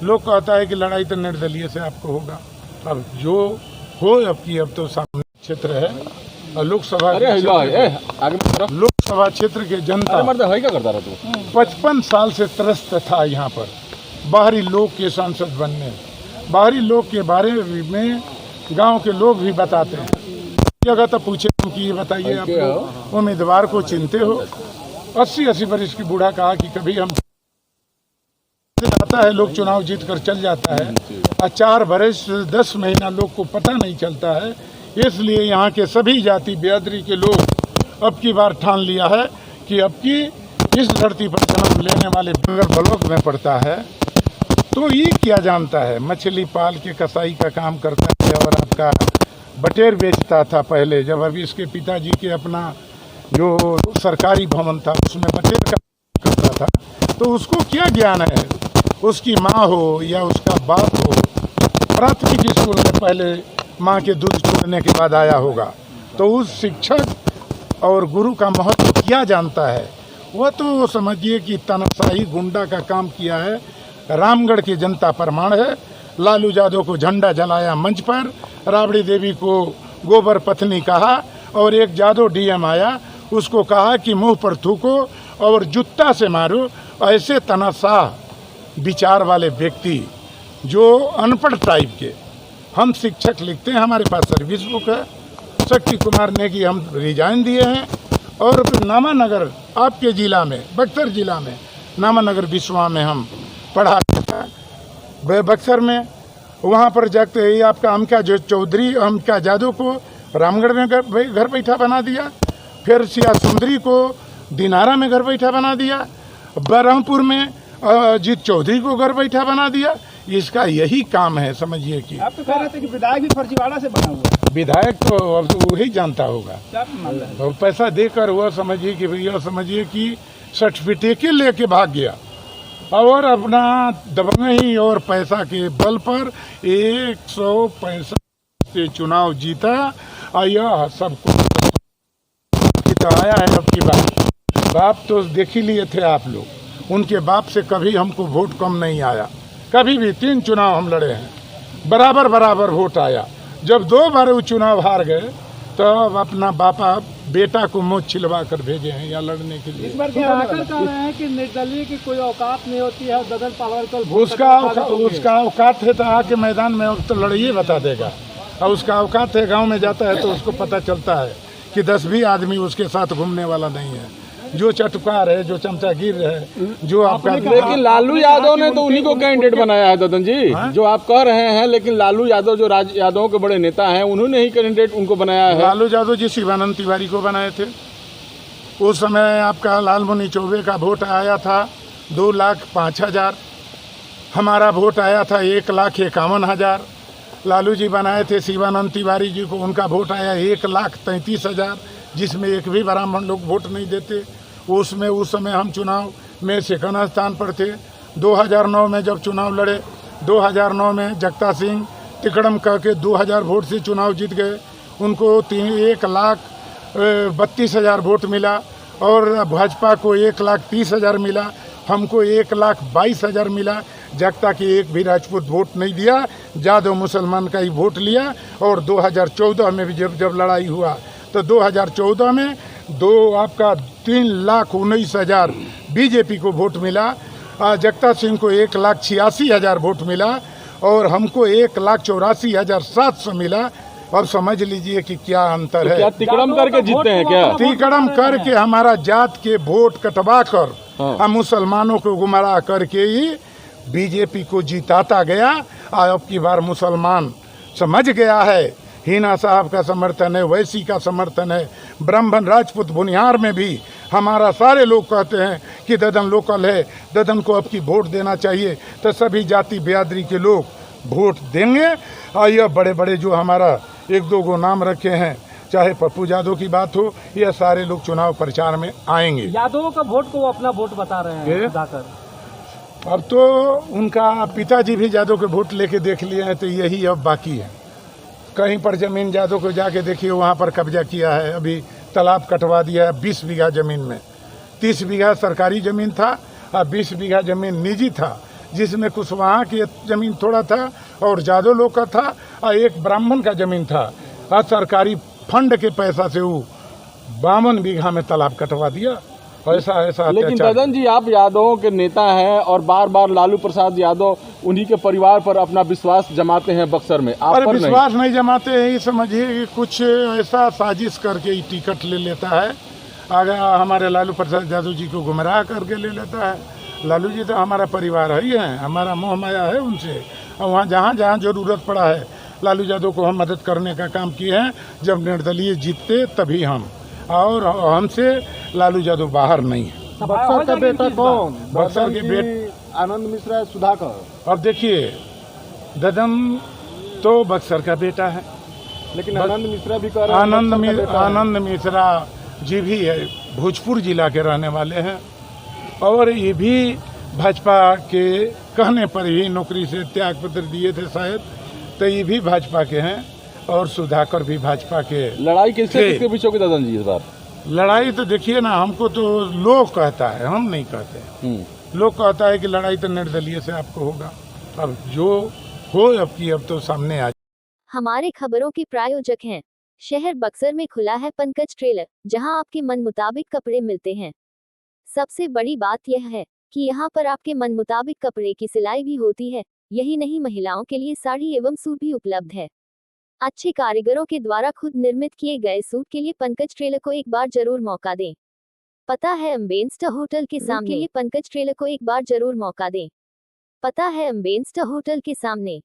लोग कहता है कि लड़ाई तो निर्दलीय से आपको होगा। अब जो हो अब तो सामने क्षेत्र है और लोकसभा क्षेत्र के जनता 55 साल से त्रस्त था यहाँ पर बाहरी लोग के सांसद बनने। बाहरी लोग के बारे में गांव के लोग भी बताते हैं कि अगर तो पूछे कि ये बताइए आप उम्मीदवार को चिनते हो। 80 वर्ष की बूढ़ा कहा कि कभी हम आता है, लोग चुनाव जीत कर चल जाता है और 4 वर्ष 10 महीना लोग को पता नहीं चलता है। इसलिए यहाँ के सभी जाति बिरादरी के लोग अब की बार ठान लिया है कि अब की इस धरती पर जन्म लेने वाले बंगर ब्लॉक में पड़ता है तो ये क्या जानता है, मछली पाल के कसाई का काम करता है और आपका बटेर बेचता था पहले, जब अभी इसके पिताजी के अपना जो सरकारी भवन था उसमें बटेर का करता था, तो उसको क्या ज्ञान है। उसकी माँ हो या उसका बाप हो, प्राथमिक स्कूल में पहले माँ के दूध छोड़ने के बाद आया होगा, तो उस शिक्षक और गुरु का महत्व क्या जानता है। वह तो समझिए कि तानाशाही गुंडा का काम किया है। रामगढ़ की जनता प्रमाण है। लालू यादव को झंडा जलाया मंच पर, राबड़ी देवी को गोबर पत्नी कहा और एक यादव डीएम आया, उसको कहा कि मुंह पर थूको और जूता से मारो। ऐसे तनाशाह विचार वाले व्यक्ति जो अनपढ़ टाइप के, हम शिक्षक लिखते हैं, हमारे पास सर्विस बुक है, शक्ति कुमार ने कि हम रिजाइन दिए हैं और नामानगर आपके ज़िला में, बक्सर ज़िला में नामानगर बिस्वा में हम पढ़ा बक्सर में, वहाँ पर जाते ही आपका अमका जो चौधरी अमका जादव को रामगढ़ में घर बैठा बना दिया, फिर सिया सुंदरी को दिनारा में घर बैठा बना दिया, बरहमपुर में अजीत चौधरी को घर बैठा बना दिया। इसका यही काम है। समझिए कि आप तो कह रहे थे कि विधायक भी फर्जीवाड़ा से बना हुआ है। विधायक तो अब तो वही जानता होगा, और पैसा देकर वह समझिए कि भैया समझिए कि सर्टिफिकेट लेके भाग गया और अपना दबंगई और पैसा के बल पर 165 से चुनाव जीता। और यह सबको आया है। अब की बाप तो देख ही लिए थे आप लोग, उनके बाप से कभी हमको वोट कम नहीं आया, कभी भी। 3 चुनाव हम लड़े हैं, बराबर वोट आया। जब 2 बार वो चुनाव हार गए तो अपना बापा बेटा को मुँह छिलवा कर भेजे हैं यहाँ लड़ने के लिए। इस बार कह रहे हैं कि निर्दलीय की कोई औकात नहीं होती है, ददन पावरकल उसका औकात है तो आके मैदान में तो लड़ाइए बता देगा, और उसका औकात है गांव में जाता है तो उसको पता चलता है कि 10 भी आदमी उसके साथ घूमने वाला नहीं है। जो चटकार है, जो चमचागिर है, जो आपका। लेकिन लालू यादव ने तो उन्हीं को कैंडिडेट बनाया है ददन जी। जो आप कह रहे हैं, लेकिन लालू यादव जो यादवों के बड़े नेता हैं, उन्होंने ही कैंडिडेट उनको बनाया है। लालू यादव जी शिवानंद तिवारी को बनाए थे। उस समय आपका लालमुनि चौबे का वोट आया था 2,05,000, हमारा वोट आया था 1,51,000। लालू जी बनाए थे शिवानंद तिवारी जी को, उनका वोट आया 1,33,000, जिसमें एक भी ब्राह्मण लोग वोट नहीं देते। उसमें उस समय हम चुनाव में 2nd स्थान पर थे। 2009 में जब चुनाव लड़े, 2009 में जगता सिंह तिकड़म कह के 2000 वोट से चुनाव जीत गए। उनको 1,32,000 वोट मिला और भाजपा को 1,30,000 मिला, हमको 1,22,000 मिला। जगता की एक भी राजपूत वोट नहीं दिया, यादव मुसलमान का ही वोट लिया। और 2014 में भी जब लड़ाई हुआ तो 2014 में आपका 3,19,000 बीजेपी को वोट मिला, जगता सिंह को 1,86,000 वोट मिला और हमको 1,84,700 मिला। अब समझ लीजिए कि क्या अंतर है। क्या तिकड़म करके जीतते हैं क्या? तिकड़म करके हमारा जात के वोट कटवा कर हम मुसलमानों को गुमराह करके ही बीजेपी को जिताता गया। अब की बार मुसलमान समझ गया है, हिना साहब का समर्थन है, वैसी का समर्थन है, ब्राह्मण राजपूत बुनियार में भी हमारा सारे लोग कहते हैं कि ददन लोकल है, ददन को अब की वोट देना चाहिए। तो सभी जाति बिरादरी के लोग वोट देंगे। और यह बड़े बड़े जो हमारा 1-2 गो नाम रखे हैं, चाहे पप्पू यादव की बात हो, यह सारे लोग चुनाव प्रचार में आएंगे। यादवों का वोट को वो अपना वोट बता रहे हैं जाकर। अब तो उनका पिताजी भी यादव के वोट लेके देख लिए हैं, तो यही अब बाकी है। कहीं पर जमीन यादव को जाके देखिए, वहाँ पर कब्जा किया है, अभी तालाब कटवा दिया है 20 बीघा ज़मीन में। 30 बीघा सरकारी ज़मीन था और 20 बीघा ज़मीन निजी था, जिसमें कुशवाहा की जमीन थोड़ा था और जादव लोग का था और एक ब्राह्मण का जमीन था। और सरकारी फंड के पैसा से वो 52 बीघा में तालाब कटवा दिया। ऐसा ऐसा लेकिन अत्याचार। ददन जी, आप यादवों के नेता हैं और बार बार लालू प्रसाद यादव उन्हीं के परिवार पर अपना विश्वास जमाते हैं बक्सर में, आप अरे पर विश्वास नहीं जमाते हैं, ये समझिए कि कुछ ऐसा साजिश करके ही टिकट ले लेता है। आगे हमारे लालू प्रसाद यादव जी को गुमराह करके ले लेता है। लालू जी तो हमारा परिवार है ही है, हमारा मोह माया है उनसे। और वहाँ जहाँ जहाँ जरूरत पड़ा है लालू यादव को हम मदद करने का काम किए हैं। जब निर्दलीय जीतते तभी हम, और हमसे लालू यादव बाहर नहीं है। बक्सर का बेटा कौन? बक्सर के बेट आनंद मिश्रा, सुधाकर। अब देखिए, ददन तो बक्सर का बेटा है, लेकिन आनंद मिश्रा भी कह रहे हैं आनंद मिश्रा जी भी है, भोजपुर जिला के रहने वाले हैं और ये भी भाजपा के कहने पर ही नौकरी से त्याग पत्र दिए थे शायद, तो ये भी भाजपा के हैं और सुधाकर भी भाजपा के। लड़ाई किसके पीछे होगी ददन जी इस बार? लड़ाई तो देखिए ना, हमको तो लोग कहता है, हम नहीं कहते। लोग कहता है कि लड़ाई तो निर्दलीय से आपको होगा। अब जो हो अब तो सामने आ। हमारे खबरों के प्रायोजक हैं शहर बक्सर में खुला है पंकज ट्रेलर, जहां आपके मन मुताबिक कपड़े मिलते हैं। सबसे बड़ी बात यह है कि यहां पर आपके मन मुताबिक कपड़े की सिलाई भी होती है। यही नहीं, महिलाओं के लिए साड़ी एवं सूट भी उपलब्ध है। अच्छे कारीगरों के द्वारा खुद निर्मित किए गए सूट के लिए पंकज ट्रेलर को एक बार जरूर मौका दें। पता है अम्बेन्स्टर होटल के सामने। पंकज ट्रेलर को एक बार जरूर मौका दें। पता है अम्बेन्स्टर होटल के सामने।